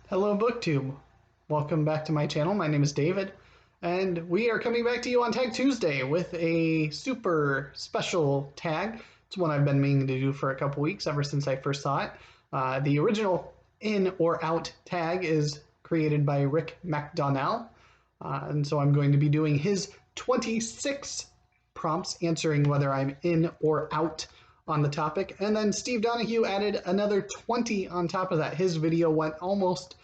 Hello BookTube. Welcome back to my channel. My name is David, and we are coming back to you on Tag Tuesday with a super special tag. It's one I've been meaning to do for a couple weeks, ever since I first saw it. The original In or Out tag is created by Rick McDonnell, and so I'm going to be doing his 26 prompts answering whether I'm in or out on the topic. And then Steve Donahue added another 20 on top of that. His video went almost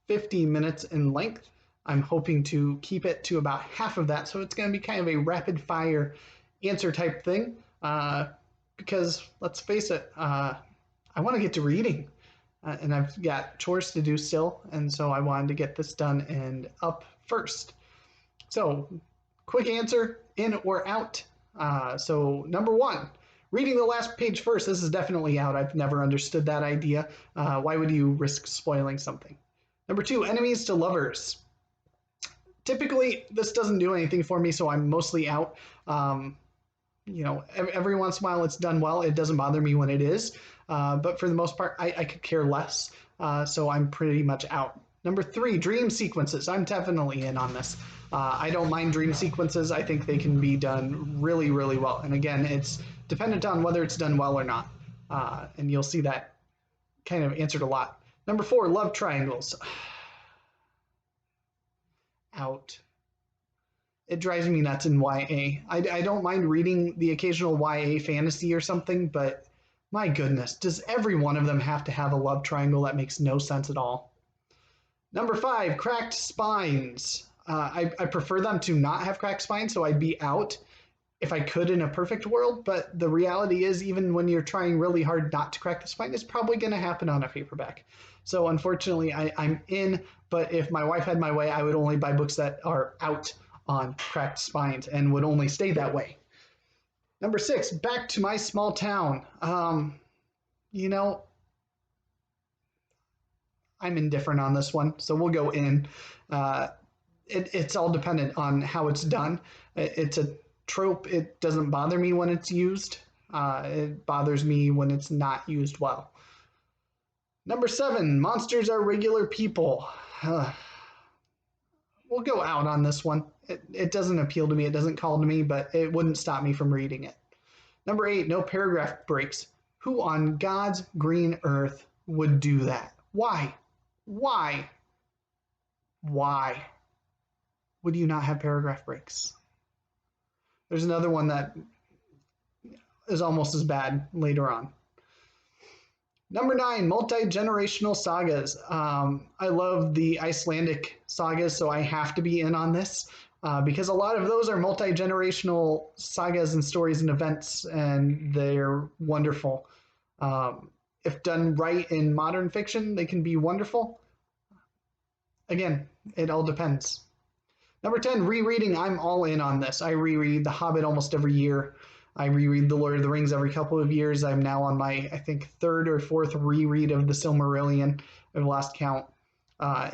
50 minutes in length. I'm hoping to keep it to about half of that, so it's going to be kind of a rapid fire answer type thing, because let's face it, I want to get to reading, and I've got chores to do still, and so I wanted to get this done and up first. So quick answer, in or out. So number one, reading the last page first. This is definitely out. I've never understood that idea. Why would you risk spoiling something? Number two, enemies to lovers. Typically, this doesn't do anything for me, so I'm mostly out. Every once in a while it's done well. It doesn't bother me when it is. But for the most part, I could care less. So I'm pretty much out. Number three, dream sequences. I'm definitely in on this. I don't mind dream sequences. I think they can be done really, really well. And again, it's dependent on whether it's done well or not. And you'll see that kind of answered a lot. Number four, love triangles. Out. It drives me nuts in YA. I don't mind reading the occasional YA fantasy or something, but my goodness, does every one of them have to have a love triangle? That makes no sense at all. Number five, cracked spines. I prefer them to not have cracked spines, so I'd be out if I could in a perfect world, but the reality is even when you're trying really hard not to crack the spine, it's probably going to happen on a paperback. So unfortunately, I'm in, but if my wife had my way, I would only buy books that are out on cracked spines and would only stay that way. Number six, back to my small town. I'm indifferent on this one, so we'll go in. It's all dependent on how it's done. It's a trope. It doesn't bother me when it's used. It bothers me when it's not used well. Number seven, monsters are regular people. We'll go out on this one. It doesn't appeal to me. It doesn't call to me, but it wouldn't stop me from reading it. Number eight, no paragraph breaks. Who on God's green earth would do that? Why? Why would you not have paragraph breaks? There's another one that is almost as bad later on. Number nine, multi-generational sagas. I love the Icelandic sagas, so I have to be in on this because a lot of those are multi-generational sagas and stories and events, and they're wonderful. If done right in modern fiction, they can be wonderful. Again, it all depends. Number 10, rereading. I'm all in on this. I reread The Hobbit almost every year. I reread The Lord of the Rings every couple of years. I'm now on my, I think, third or fourth reread of The Silmarillion. I've lost count.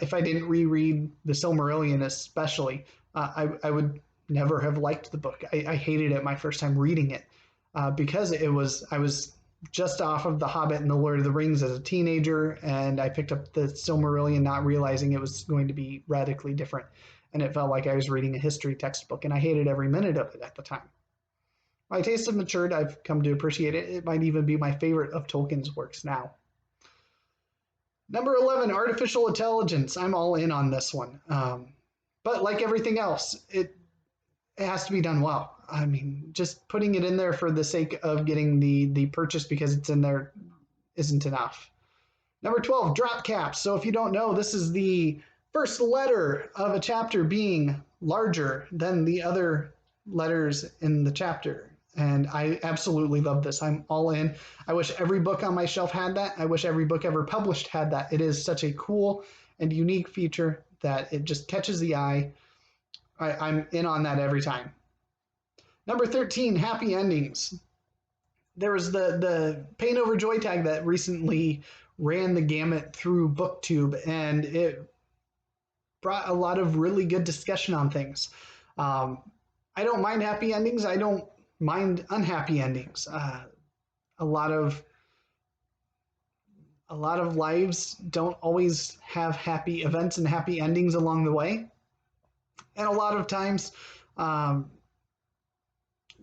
If I didn't reread The Silmarillion especially, I would never have liked the book. I hated it my first time reading it because I was just off of The Hobbit and The Lord of the Rings as a teenager, and I picked up The Silmarillion not realizing it was going to be radically different. And it felt like I was reading a history textbook, and I hated every minute of it at the time. My tastes have matured. I've come to appreciate it. It might even be my favorite of Tolkien's works now. Number 11, artificial intelligence. I'm all in on this one. But like everything else, it has to be done well. I mean, just putting it in there for the sake of getting the purchase because it's in there isn't enough. Number 12, drop caps. So if you don't know, this is the first letter of a chapter being larger than the other letters in the chapter. And I absolutely love this. I'm all in. I wish every book on my shelf had that. I wish every book ever published had that. It is such a cool and unique feature that it just catches the eye. I'm in on that every time. Number 13, happy endings. There was the Pain Over Joy tag that recently ran the gamut through BookTube, and it brought a lot of really good discussion on things. I don't mind happy endings. I don't mind unhappy endings. A lot of a lot of lives don't always have happy events and happy endings along the way. And a lot of times, um,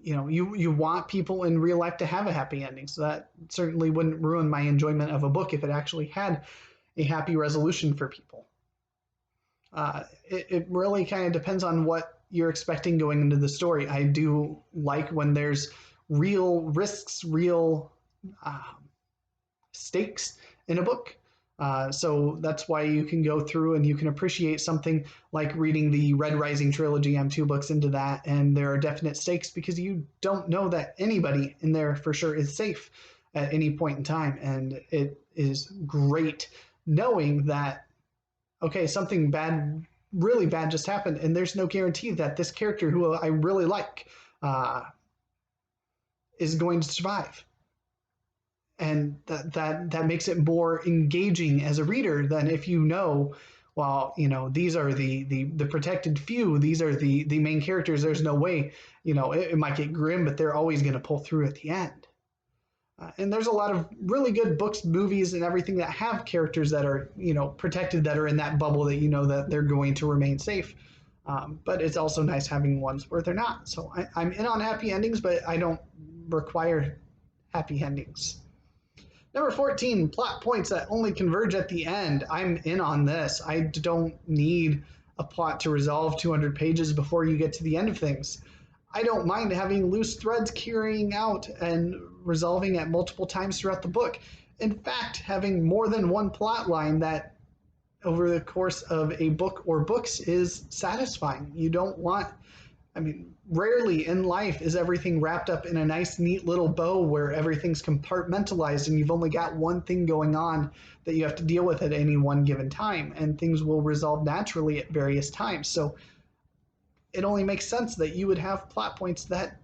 you want people in real life to have a happy ending. So that certainly wouldn't ruin my enjoyment of a book if it actually had a happy resolution for people. It really kind of depends on what you're expecting going into the story. I do like when there's real risks, real stakes in a book. So that's why you can go through and you can appreciate something like reading the Red Rising trilogy. I'm 2 books into that, and there are definite stakes because you don't know that anybody in there for sure is safe at any point in time. And it is great knowing that, okay, something bad, really bad just happened, and there's no guarantee that this character who I really like is going to survive. And that makes it more engaging as a reader than if you know, well, these are the protected few, these are the main characters, there's no way, it might get grim, but they're always going to pull through at the end. And there's a lot of really good books, movies, and everything that have characters that are, protected, that are in that bubble that that they're going to remain safe. But it's also nice having ones where they're not. So I'm in on happy endings, but I don't require happy endings. Number 14, plot points that only converge at the end. I'm in on this. I don't need a plot to resolve 200 pages before you get to the end of things. I don't mind having loose threads carrying out and resolving at multiple times throughout the book. In fact, having more than one plot line that over the course of a book or books is satisfying. You don't want, rarely in life is everything wrapped up in a nice, neat little bow where everything's compartmentalized and you've only got one thing going on that you have to deal with at any one given time, and things will resolve naturally at various times. So it only makes sense that you would have plot points that,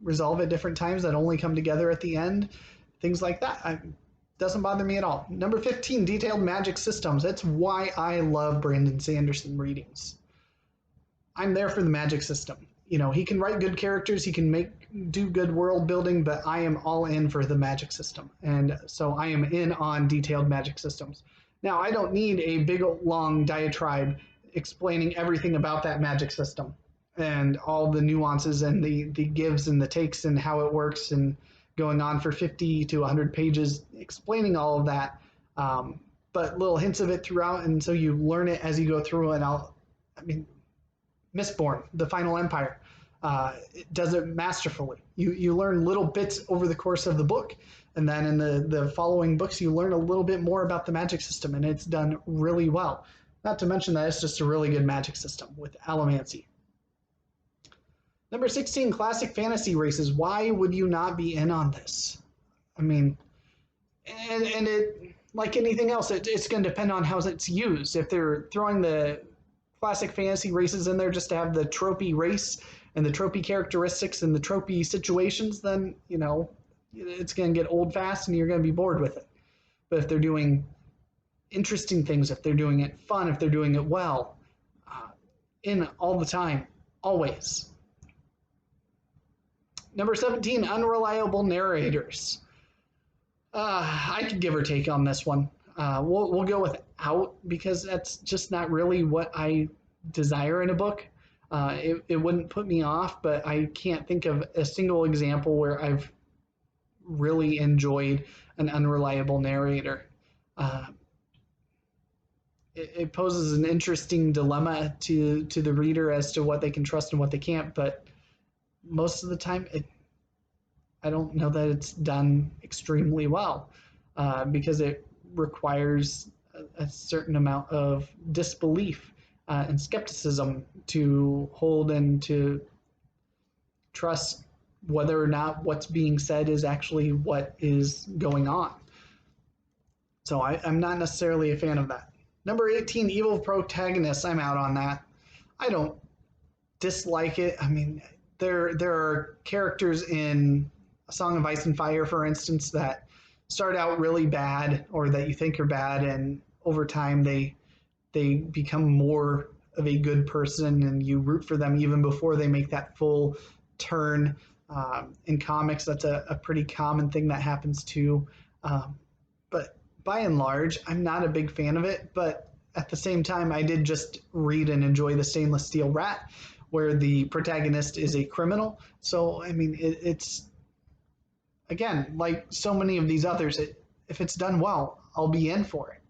resolve at different times, that only come together at the end, things like that. Doesn't bother me at all. Number 15, detailed magic systems. That's why I love Brandon Sanderson readings. I'm there for the magic system. He can write good characters, he can do good world building, but I am all in for the magic system. And so I am in on detailed magic systems. Now, I don't need a big, long diatribe explaining everything about that magic system and all the nuances and the gives and the takes and how it works, and going on for 50 to 100 pages explaining all of that. But little hints of it throughout, and so you learn it as you go through. And Mistborn, The Final Empire, it does it masterfully. You learn little bits over the course of the book, and then in the following books you learn a little bit more about the magic system, and it's done really well. Not to mention that it's just a really good magic system with allomancy. Number 16, classic fantasy races. Why would you not be in on this? And it, like anything else, it's going to depend on how it's used. If they're throwing the classic fantasy races in there just to have the tropey race and the tropey characteristics and the tropey situations, then it's going to get old fast and you're going to be bored with it. But if they're doing interesting things, if they're doing it fun, if they're doing it well, in all the time, always. Number 17, unreliable narrators. I could give or take on this one. We'll go with out, because that's just not really what I desire in a book. It wouldn't put me off, but I can't think of a single example where I've really enjoyed an unreliable narrator. It poses an interesting dilemma to the reader as to what they can trust and what they can't, but most of the time I don't know that it's done extremely well, because it requires a certain amount of disbelief and skepticism to hold and to trust whether or not what's being said is actually what is going on. So I'm not necessarily a fan of that. Number 18, evil protagonists. I'm out on that. I don't dislike it. There are characters in A Song of Ice and Fire, for instance, that start out really bad, or that you think are bad, and over time they become more of a good person, and you root for them even before they make that full turn. In comics, that's a pretty common thing that happens too. by and large, I'm not a big fan of it, but at the same time, I did just read and enjoy The Stainless Steel Rat, where the protagonist is a criminal. So, I mean, it's, again, like so many of these others, if it's done well, I'll be in for it.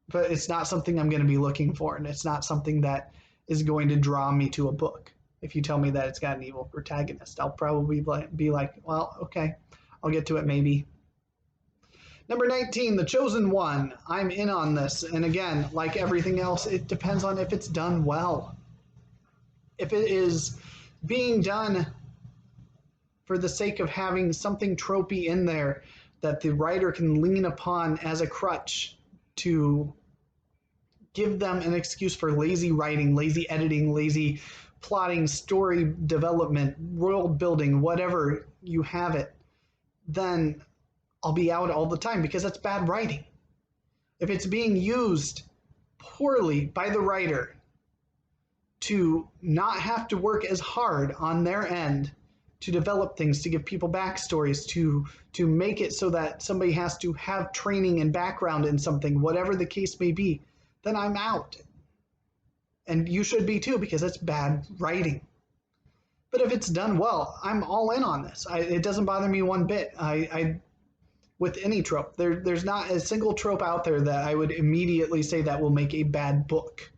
But it's not something I'm going to be looking for, and it's not something that is going to draw me to a book. If you tell me that it's got an evil protagonist, I'll probably be like, well, okay, I'll get to it maybe. Number 19, The Chosen One. I'm in on this. And again, like everything else, it depends on if it's done well. If it is being done for the sake of having something tropey in there that the writer can lean upon as a crutch to give them an excuse for lazy writing, lazy editing, lazy plotting, story development, world building, whatever you have it, then I'll be out all the time because that's bad writing. If it's being used poorly by the writer to not have to work as hard on their end to develop things, to give people backstories, to make it so that somebody has to have training and background in something, whatever the case may be, then I'm out. And you should be too, because it's bad writing. But if it's done well, I'm all in on this. It doesn't bother me one bit. With any trope, there's not a single trope out there that I would immediately say that will make a bad book.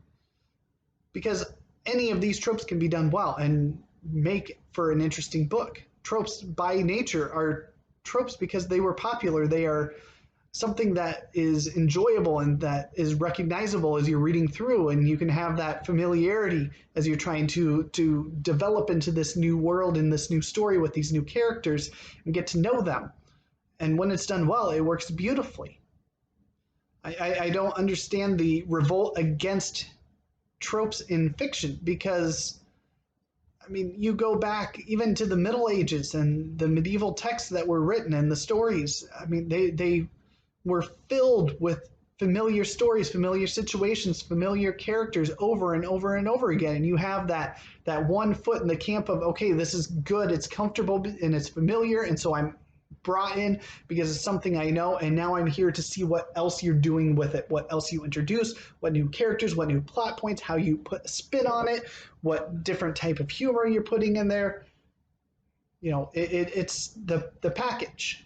Because any of these tropes can be done well and make for an interesting book. Tropes by nature are tropes because they were popular. They are something that is enjoyable and that is recognizable as you're reading through, and you can have that familiarity as you're trying to develop into this new world and this new story with these new characters and get to know them. And when it's done well, it works beautifully. I don't understand the revolt against tropes in fiction because, I mean, you go back even to the Middle Ages and the medieval texts that were written and the stories. I mean, they were filled with familiar stories, familiar situations, familiar characters over and over and over again. And you have that one foot in the camp of, okay, this is good, it's comfortable, and it's familiar, and so I'm brought in because it's something I know, and now I'm here to see what else you're doing with it, what else you introduce, what new characters, what new plot points, how you put a spin on it, what different type of humor you're putting in there. You know, it's the package.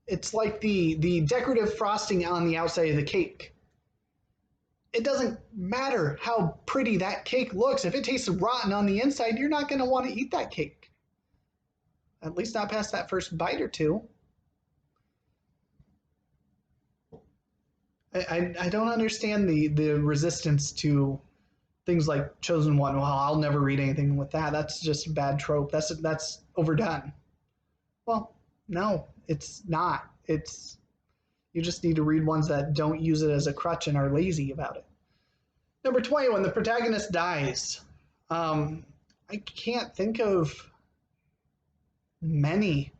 It's like the decorative frosting on the outside of the cake. It doesn't matter how pretty that cake looks. If it tastes rotten on the inside, you're not going to want to eat that cake. At least not past that first bite or two. I don't understand the resistance to things like Chosen One. Well, I'll never read anything with that. That's just a bad trope. That's overdone. Well, no, it's not. It's, you just need to read ones that don't use it as a crutch and are lazy about it. Number 20, when the protagonist dies. I can't think of many,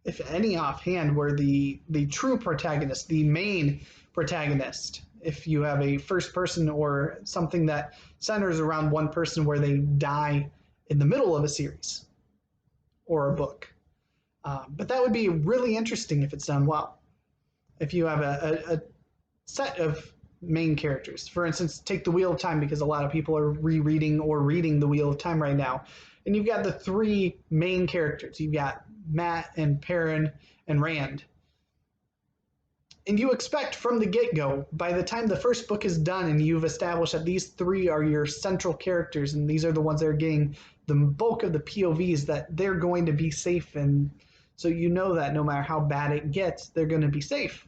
if any, offhand where the true protagonist, the main protagonist, if you have a first person or something that centers around one person where they die in the middle of a series or a book. But that would be really interesting if it's done well. If you have a set of main characters, for instance, take The Wheel of Time, because a lot of people are rereading or reading The Wheel of Time right now. And you've got the three main characters. You've got Matt and Perrin and Rand. And you expect from the get-go, by the time the first book is done and you've established that these three are your central characters and these are the ones that are getting the bulk of the POVs, that they're going to be safe. And so you know that no matter how bad it gets, they're going to be safe.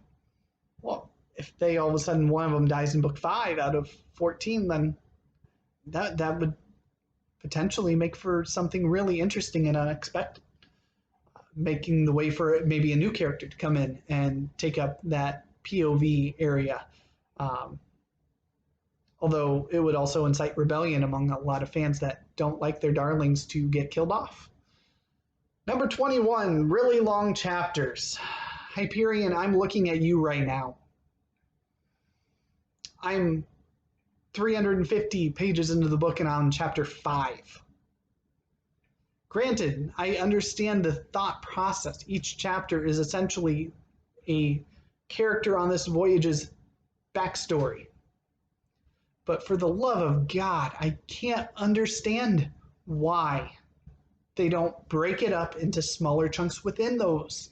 Well, if they all of a sudden one of them dies in book 5 out of 14, then that would potentially make for something really interesting and unexpected, making the way for maybe a new character to come in and take up that POV area. Although it would also incite rebellion among a lot of fans that don't like their darlings to get killed off. Number 21, really long chapters. Hyperion, I'm looking at you right now. I'm 350 pages into the book and I'm on chapter 5. Granted, I understand the thought process. Each chapter is essentially a character on this voyage's backstory. But for the love of God, I can't understand why they don't break it up into smaller chunks within those.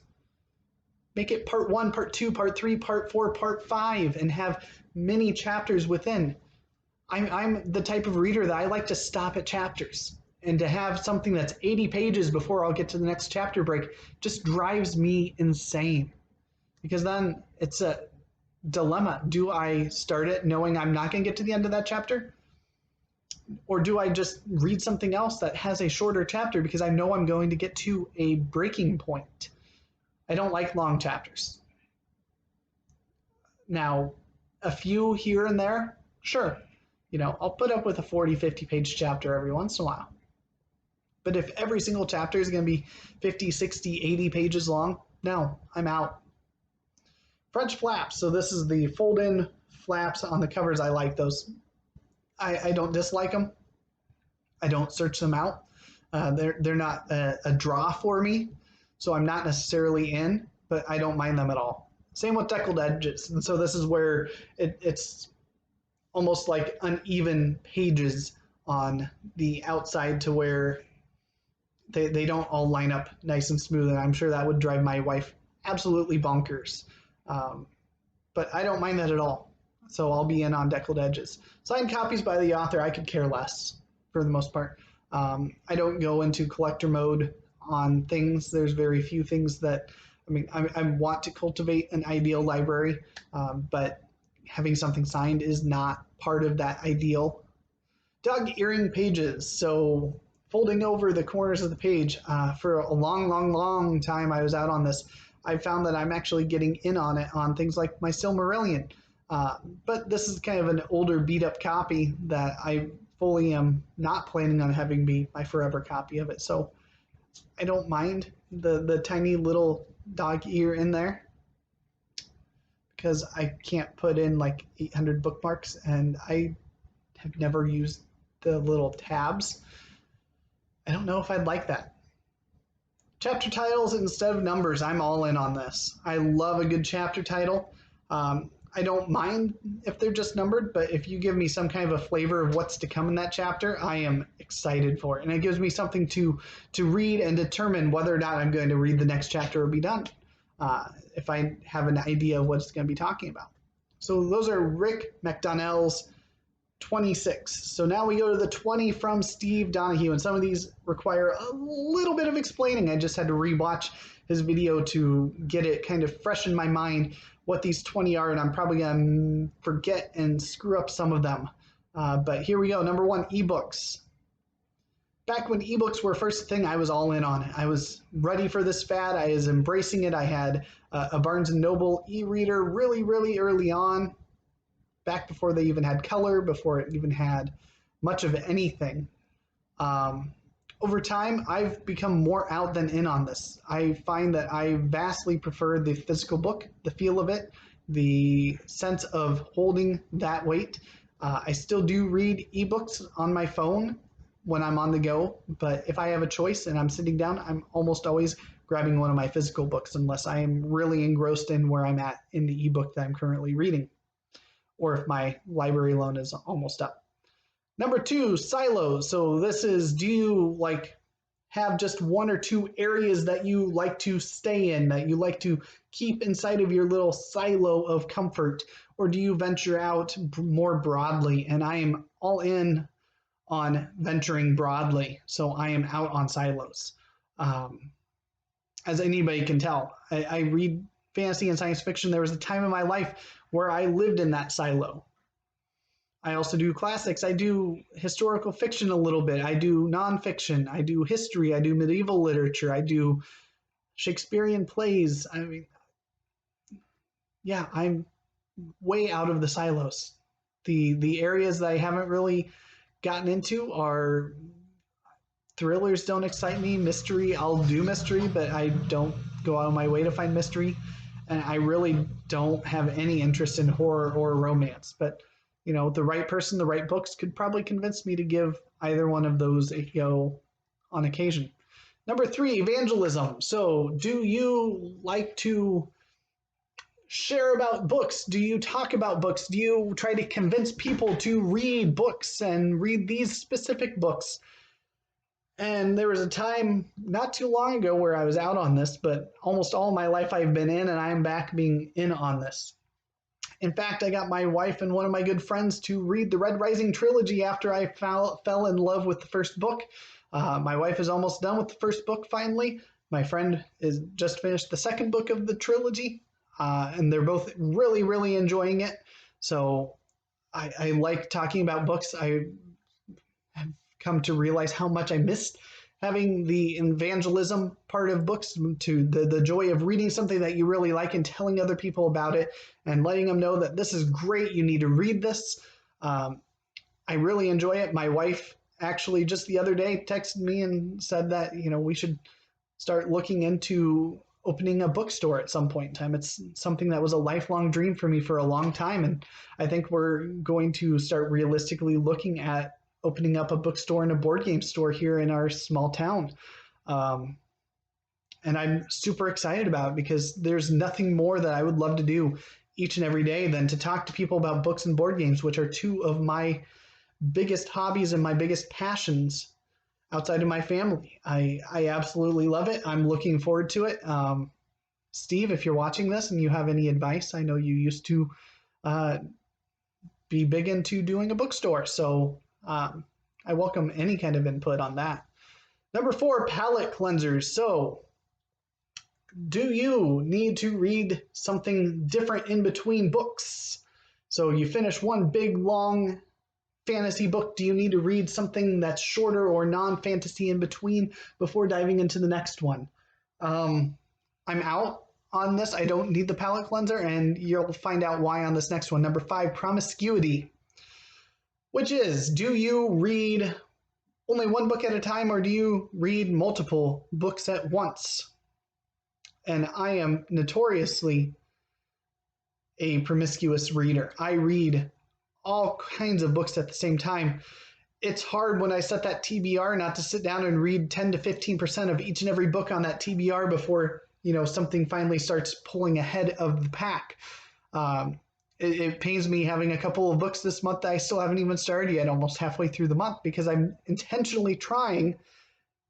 Make it part 1, part 2, part 3, part 4, part 5, and have many chapters within. I'm the type of reader that I like to stop at chapters. And to have something that's 80 pages before I'll get to the next chapter break just drives me insane. Because then it's a dilemma. Do I start it knowing I'm not going to get to the end of that chapter? Or do I just read something else that has a shorter chapter because I know I'm going to get to a breaking point? I don't like long chapters. Now, a few here and there, sure. I'll put up with a 40, 50 page chapter every once in a while. But if every single chapter is going to be 50, 60, 80 pages long, no, I'm out. French flaps. So this is the fold-in flaps on the covers. I like those. I don't dislike them. I don't search them out. They're not a draw for me, so I'm not necessarily in, but I don't mind them at all. Same with Deckled Edges. And so this is where it's almost like uneven pages on the outside to where they don't all line up nice and smooth, and I'm sure that would drive my wife absolutely bonkers. But I don't mind that at all. So I'll be in on Deckled Edges. Signed copies by the author, I could care less for the most part. I don't go into collector mode on things. There's very few things that, I want to cultivate an ideal library, but having something signed is not part of that ideal. Dog earring pages. So folding over the corners of the page. For a long time I was out on this. I found that I'm actually getting in on it on things like my Silmarillion. But this is kind of an older beat up copy that I fully am not planning on having be my forever copy of it. So I don't mind the tiny little dog ear in there because I can't put in like 800 bookmarks, and I have never used the little tabs. I don't know if I'd like that. Chapter titles instead of numbers. I'm all in on this. I love a good chapter title. I don't mind if they're just numbered, but if you give me some kind of a flavor of what's to come in that chapter, I am excited for it. And it gives me something to read and determine whether or not I'm going to read the next chapter or be done, if I have an idea of what it's going to be talking about. So those are Rick McDonnell's 26. So now we go to the 20 from Steve Donahue, and some of these require a little bit of explaining. I just had to rewatch his video to get it kind of fresh in my mind what these 20 are, and I'm probably going to forget and screw up some of them. But here we go. Number 1, ebooks. Back when ebooks were first thing, I was all in on it. I was ready for this fad. I was embracing it. I had a Barnes & Noble e-reader really early on, back before they even had color, before it even had much of anything. Over time, I've become more out than in on this. I find that I vastly prefer the physical book, the feel of it, the sense of holding that weight. I still do read ebooks on my phone when I'm on the go, but if I have a choice and I'm sitting down, I'm almost always grabbing one of my physical books unless I am really engrossed in where I'm at in the ebook that I'm currently reading, or if my library loan is almost up. Number 2, silos. So this is, do you have just 1 or 2 areas that you like to stay in, that you like to keep inside of your little silo of comfort, or do you venture out more broadly? And I am all in on venturing broadly, so I am out on silos. As anybody can tell, I read fantasy and science fiction. There was a time in my life where I lived in that silo. I also do classics. I do historical fiction a little bit. I do nonfiction. I do history. I do medieval literature. I do Shakespearean plays. I'm way out of the silos. The areas that I haven't really gotten into are thrillers. Don't excite me. Mystery, I'll do mystery, but I don't go out of my way to find mystery. And I really don't have any interest in horror or romance. But the right person, the right books could probably convince me to give either one of those a go on occasion. Number 3, evangelism. So do you like to share about books? Do you talk about books? Do you try to convince people to read books and read these specific books? And there was a time not too long ago where I was out on this, but almost all my life I've been in, and I'm back being in on this. In fact, I got my wife and one of my good friends to read the Red Rising trilogy after I fell in love with the first book. My wife is almost done with the first book finally. My friend is just finished the second book of the trilogy, and they're both really, really enjoying it. So I like talking about books. I have come to realize how much I missed having the evangelism part of books, to the joy of reading something that you really like and telling other people about it and letting them know that this is great, you need to read this. I really enjoy it. My wife actually just the other day texted me and said that, we should start looking into opening a bookstore at some point in time. It's something that was a lifelong dream for me for a long time, and I think we're going to start realistically looking at opening up a bookstore and a board game store here in our small town. And I'm super excited about it because there's nothing more that I would love to do each and every day than to talk to people about books and board games, which are two of my biggest hobbies and my biggest passions outside of my family. I absolutely love it. I'm looking forward to it. Steve, if you're watching this and you have any advice, I know you used to be big into doing a bookstore. So I welcome any kind of input on that. Number 4, palate cleansers. So do you need to read something different in between books? So you finish one big, long fantasy book. Do you need to read something that's shorter or non-fantasy in between before diving into the next one? I'm out on this. I don't need the palate cleanser, and you'll find out why on this next one. Number 5, promiscuity, which is, do you read only one book at a time, or do you read multiple books at once? And I am notoriously a promiscuous reader. I read all kinds of books at the same time. It's hard when I set that TBR not to sit down and read 10 to 15% of each and every book on that TBR before, something finally starts pulling ahead of the pack. It pains me having a couple of books this month that I still haven't even started yet, almost halfway through the month, because I'm intentionally trying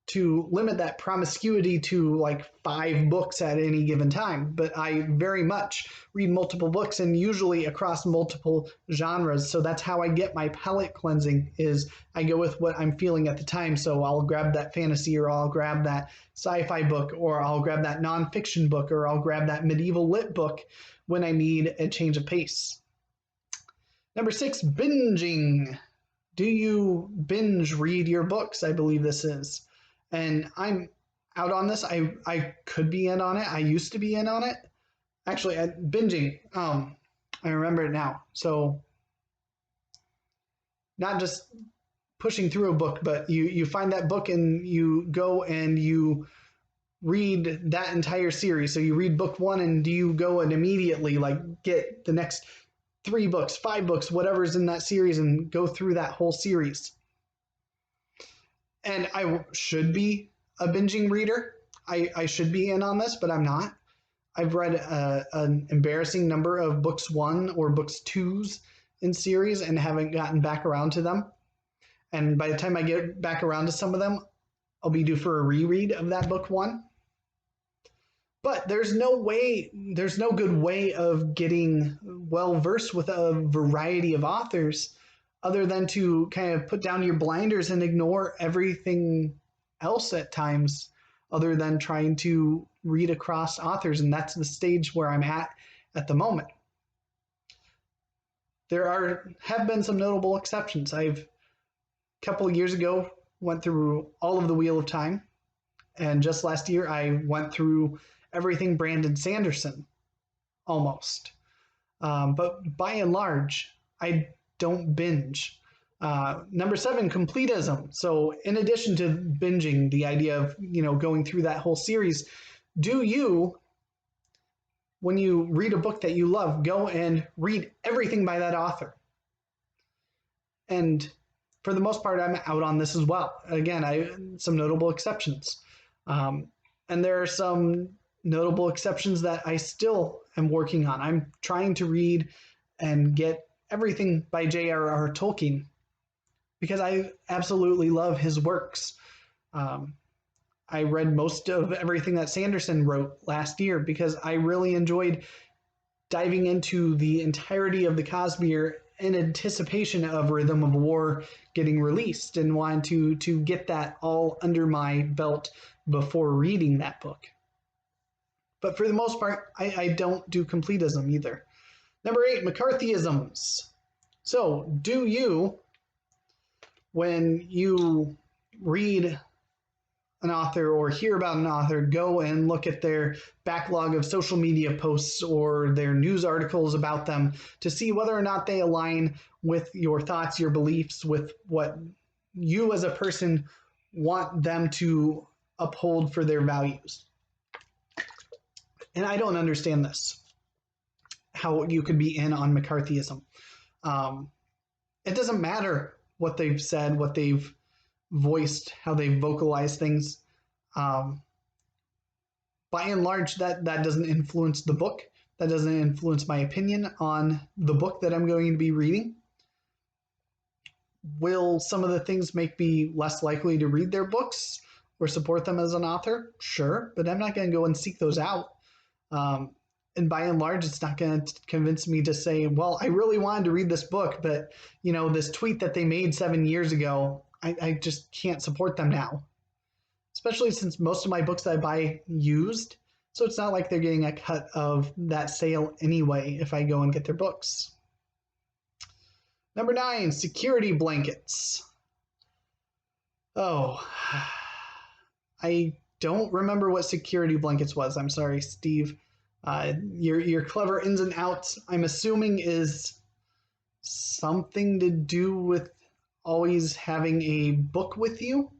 to limit that promiscuity to like 5 books at any given time. But I very much read multiple books, and usually across multiple genres. So that's how I get my palate cleansing, is I go with what I'm feeling at the time. So I'll grab that fantasy, or I'll grab that sci-fi book, or I'll grab that nonfiction book, or I'll grab that medieval lit book when I need a change of pace. Number 6, binging. Do you binge read your books? I believe this is. And I'm out on this. I could be in on it. I used to be in on it. Actually, binging. I remember it now. So not just pushing through a book, but you find that book and you go and you read that entire series. So you read book 1 and do you go and immediately get the next 3 books, 5 books, whatever's in that series, and go through that whole series. And I should be a binging reader. I should be in on this, but I'm not. I've read an embarrassing number of books 1 or books 2s in series and haven't gotten back around to them. And by the time I get back around to some of them, I'll be due for a reread of that book 1. But there's no good way of getting well-versed with a variety of authors other than to kind of put down your blinders and ignore everything else at times, other than trying to read across authors. And that's the stage where I'm at the moment. There have been some notable exceptions. A couple of years ago, went through all of the Wheel of Time. And just last year, I went through everything Brandon Sanderson, almost. But by and large, I don't binge. Number 7, completism. So in addition to binging, the idea of, going through that whole series, do you, when you read a book that you love, go and read everything by that author? And for the most part, I'm out on this as well. Again, some notable exceptions. And there are some notable exceptions that I still am working on. I'm trying to read and get everything by J.R.R. Tolkien because I absolutely love his works. I read most of everything that Sanderson wrote last year because I really enjoyed diving into the entirety of the Cosmere in anticipation of Rhythm of War getting released and wanted to get that all under my belt before reading that book. But for the most part, I don't do completism either. Number 8, McCarthyisms. So, do you, when you read an author or hear about an author, go and look at their backlog of social media posts or their news articles about them to see whether or not they align with your thoughts, your beliefs, with what you as a person want them to uphold for their values? And I don't understand this, how you could be in on McCarthyism. It doesn't matter what they've said, what they've voiced, how they vocalize things. By and large, that doesn't influence the book. That doesn't influence my opinion on the book that I'm going to be reading. Will some of the things make me less likely to read their books or support them as an author? Sure, but I'm not going to go and seek those out. And by and large, it's not going to convince me to say, well, I really wanted to read this book, but this tweet that they made 7 years ago, I just can't support them now. Especially since most of my books that I buy used, so it's not like they're getting a cut of that sale anyway if I go and get their books. Number 9, security blankets. Oh, I don't remember what security blankets was. I'm sorry, Steve. Your clever ins and outs, I'm assuming, is something to do with always having a book with you.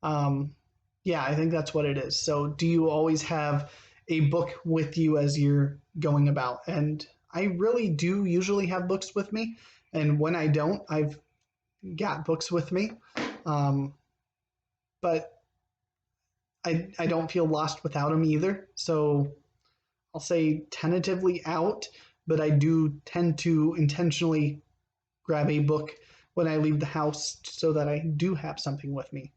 Yeah, I think that's what it is. So do you always have a book with you as you're going about? And I really do usually have books with me. And when I don't, I've got books with me. But I don't feel lost without them either. So I'll say tentatively out, but I do tend to intentionally grab a book when I leave the house so that I do have something with me.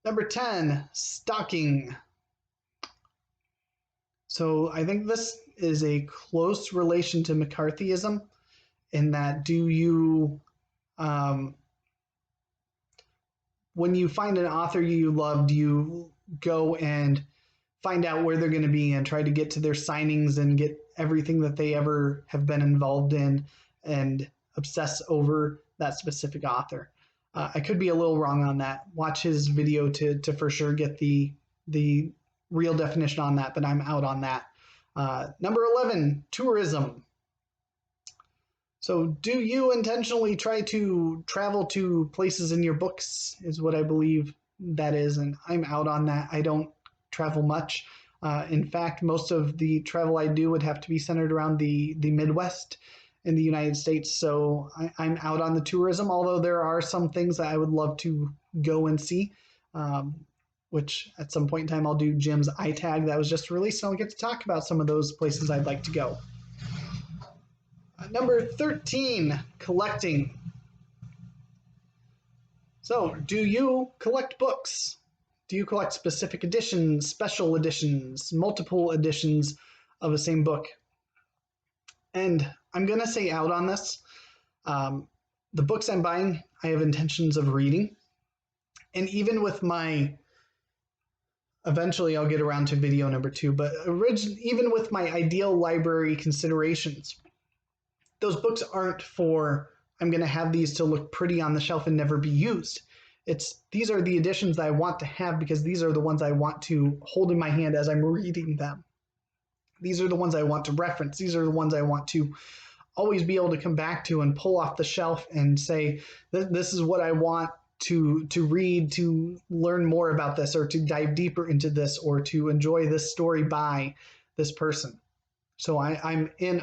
Number 10, stalking. So I think this is a close relation to McCarthyism in that do you, when you find an author you love, do you go and find out where they're going to be and try to get to their signings and get everything that they ever have been involved in and obsess over that specific author? I could be a little wrong on that. Watch his video to for sure get the real definition on that, but I'm out on that. Number 11, tourism. So do you intentionally try to travel to places in your books is what I believe that is, and I'm out on that. I don't travel much. In fact, most of the travel I do would have to be centered around the Midwest in the United States. So I'm out on the tourism, although there are some things that I would love to go and see, which at some point in time I'll do Jim's iTag that was just released, and I'll get to talk about some of those places I'd like to go. Number 13, collecting. So do you collect books? Do you collect specific editions, special editions, multiple editions of the same book? And I'm going to say out on this. The books I'm buying, I have intentions of reading. And even with my, eventually I'll get around to video number 2, but even with my ideal library considerations, those books aren't for, I'm going to have these to look pretty on the shelf and never be used. These are the editions that I want to have because these are the ones I want to hold in my hand as I'm reading them. These are the ones I want to reference. These are the ones I want to always be able to come back to and pull off the shelf and say, this is what I want to read, to learn more about this, or to dive deeper into this, or to enjoy this story by this person. So I'm in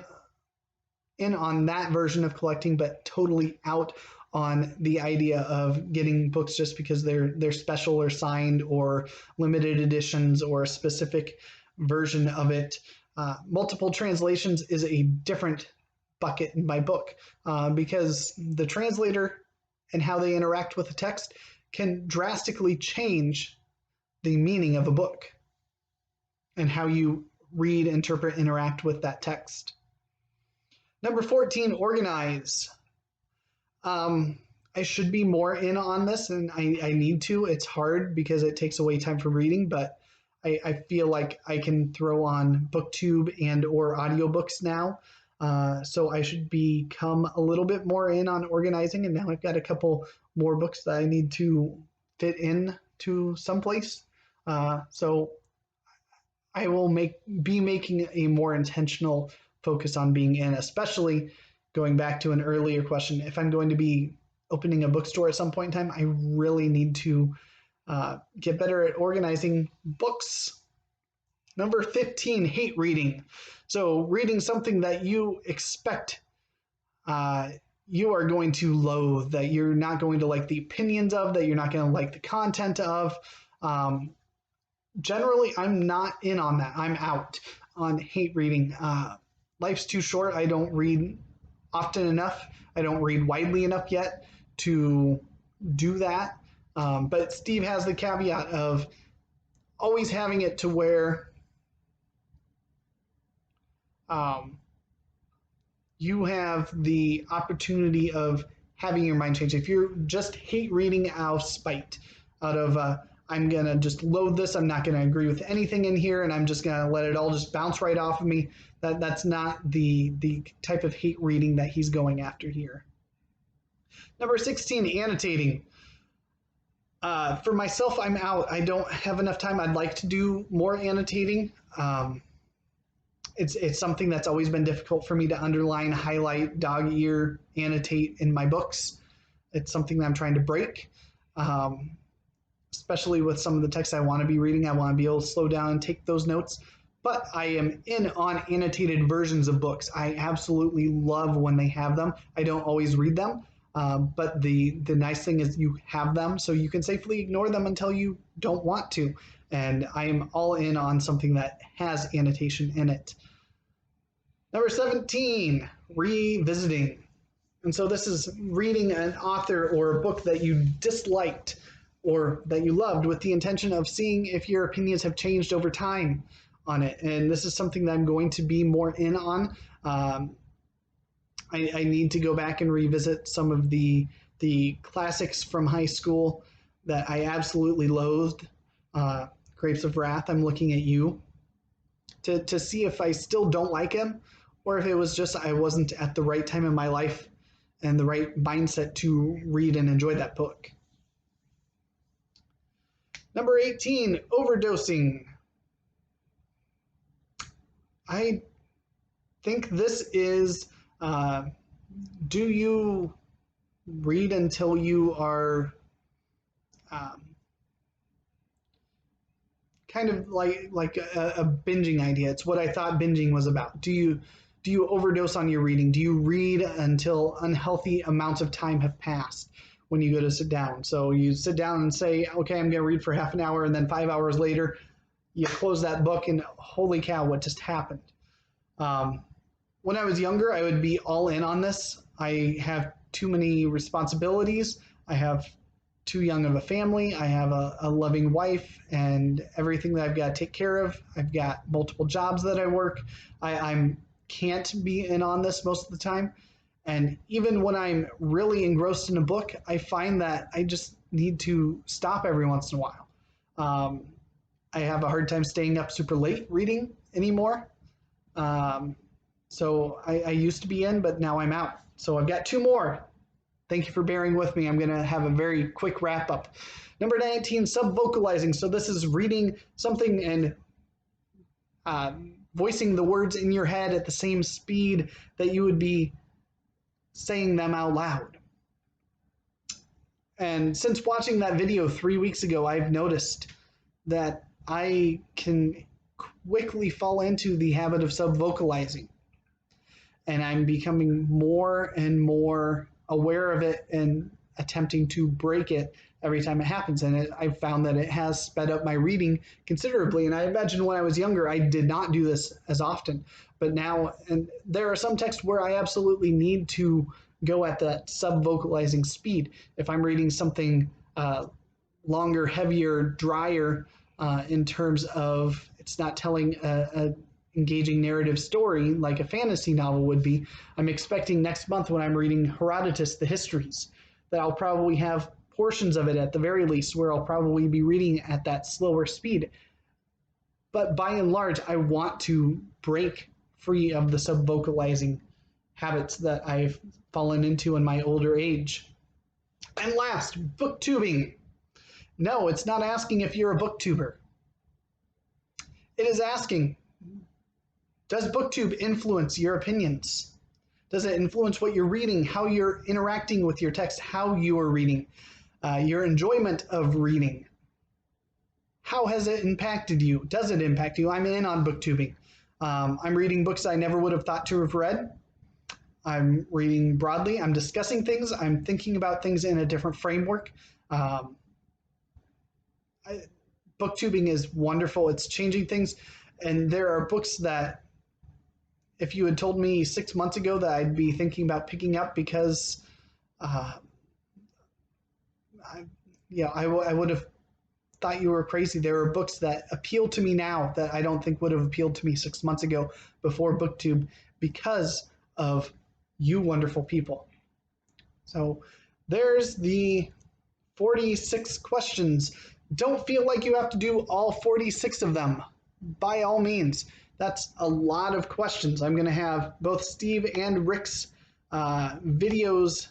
on that version of collecting, but totally out on the idea of getting books just because they're special or signed or limited editions or a specific version of it. Multiple translations is a different bucket in my book because the translator and how they interact with the text can drastically change the meaning of a book and how you read, interpret, interact with that text. Number 14, organize. I should be more in on this, and I need to. It's hard because it takes away time from reading, but I feel like I can throw on BookTube and or audiobooks now. So I should become a little bit more in on organizing, and now I've got a couple more books that I need to fit in to someplace. So I will be making a more intentional focus on being in, especially going back to an earlier question. If I'm going to be opening a bookstore at some point in time, I really need to get better at organizing books. Number 15, hate reading. So reading something that you expect you are going to loathe, that you're not going to like the opinions of, that you're not going to like the content of. Generally, I'm not in on that. I'm out on hate reading. Life's too short. I don't read often enough. I don't read widely enough yet to do that. But Steve has the caveat of always having it to where you have the opportunity of having your mind change. If you're just hate reading out of spite, out of I'm going to just load this, I'm not going to agree with anything in here, and I'm just going to let it all just bounce right off of me, that's not the type of hate reading that he's going after here. Number 16, annotating. For myself, I'm out. I don't have enough time. I'd like to do more annotating. It's something that's always been difficult for me to underline, highlight, dog ear, annotate in my books. It's something that I'm trying to break, especially with some of the texts I want to be reading. I want to be able to slow down and take those notes. But I am in on annotated versions of books. I absolutely love when they have them. I don't always read them, but the nice thing is you have them, so you can safely ignore them until you don't want to. And I am all in on something that has annotation in it. Number 17, revisiting. And so this is reading an author or a book that you disliked or that you loved with the intention of seeing if your opinions have changed over time on it. And this is something that I'm going to be more in on. I need to go back and revisit some of the classics from high school that I absolutely loathed. Grapes of Wrath, I'm looking at you, to see if I still don't like him, or if it was just I wasn't at the right time in my life and the right mindset to read and enjoy that book. Number 18, overdosing. I think this is, do you read until you are kind of like a binging idea? It's what I thought binging was about. Do you overdose on your reading? Do you read until unhealthy amounts of time have passed when you go to sit down? So you sit down and say, okay, I'm going to read for half an hour, and then 5 hours later, you close that book and holy cow, what just happened? When I was younger, I would be all in on this. I have too many responsibilities. I have too young of a family. I have a loving wife and everything that I've got to take care of. I've got multiple jobs that I work. I can't be in on this most of the time. And even when I'm really engrossed in a book, I find that I just need to stop every once in a while. I have a hard time staying up super late reading anymore. So I used to be in, but now I'm out. So I've got 2 more. Thank you for bearing with me. I'm going to have a very quick wrap up. Number 19, sub-vocalizing. So this is reading something and voicing the words in your head at the same speed that you would be saying them out loud. And since watching that video 3 weeks ago, I've noticed that I can quickly fall into the habit of sub-vocalizing. And I'm becoming more and more aware of it and attempting to break it every time it happens. And I've found that it has sped up my reading considerably. And I imagine when I was younger, I did not do this as often. But now, and there are some texts where I absolutely need to go at that sub-vocalizing speed. If I'm reading something longer, heavier, drier in terms of it's not telling a engaging narrative story like a fantasy novel would be, I'm expecting next month when I'm reading Herodotus, the Histories, that I'll probably have portions of it at the very least where I'll probably be reading at that slower speed. But by and large, I want to break free of the sub-vocalizing habits that I've fallen into in my older age. And last, booktubing. No, it's not asking if you're a booktuber. It is asking, does booktube influence your opinions? Does it influence what you're reading, how you're interacting with your text, how you are reading, your enjoyment of reading? How has it impacted you? Does it impact you? I'm in on booktubing. I'm reading books I never would have thought to have read. I'm reading broadly. I'm discussing things. I'm thinking about things in a different framework. Booktubing is wonderful. It's changing things. And there are books that if you had told me 6 months ago that I'd be thinking about picking up because I would have thought you were crazy. There are books that appeal to me now that I don't think would have appealed to me 6 months ago before BookTube because of you wonderful people. So there's the 46 questions. Don't feel like you have to do all 46 of them. By all means, that's a lot of questions. I'm going to have both Steve and Rick's videos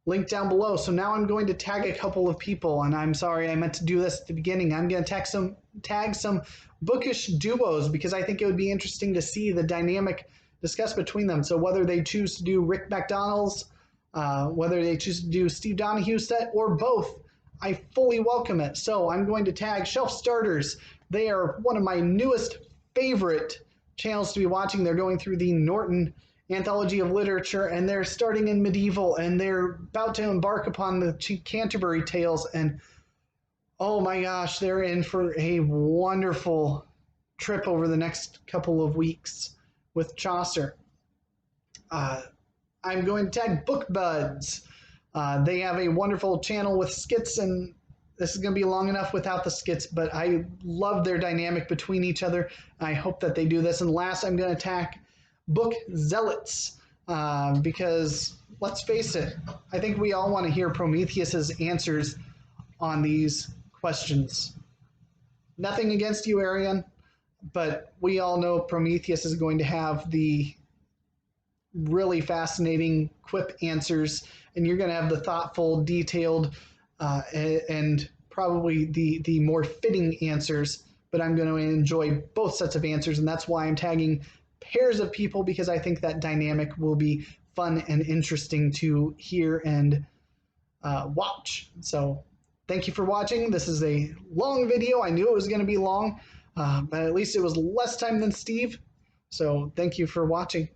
linked down below. So now I'm going to tag a couple of people, and I'm sorry I meant to do this at the beginning. I'm going to tag some bookish duos because I think it would be interesting to see the dynamic discussed between them. So whether they choose to do Rick McDonald's, whether they choose to do Steve Donahue's set, or both, I fully welcome it. So I'm going to tag Shelf Starters. They are one of my newest favorite channels to be watching. They're going through the Norton Anthology of Literature, and they're starting in medieval, and they're about to embark upon the Canterbury Tales, and oh my gosh, they're in for a wonderful trip over the next couple of weeks with Chaucer. I'm going to tag Book Buds. They have a wonderful channel with skits, and this is going to be long enough without the skits, but I love their dynamic between each other. I hope that they do this. And last, I'm going to tag Book Zealots because, let's face it, I think we all want to hear Prometheus's answers on these questions. Nothing against you, Arian, but we all know Prometheus is going to have the really fascinating quip answers, and you're going to have the thoughtful, detailed, and probably the more fitting answers, but I'm going to enjoy both sets of answers, and that's why I'm tagging pairs of people, because I think that dynamic will be fun and interesting to hear and watch. So thank you for watching. This is a long video. I knew it was going to be long, but at least it was less time than Steve. So thank you for watching.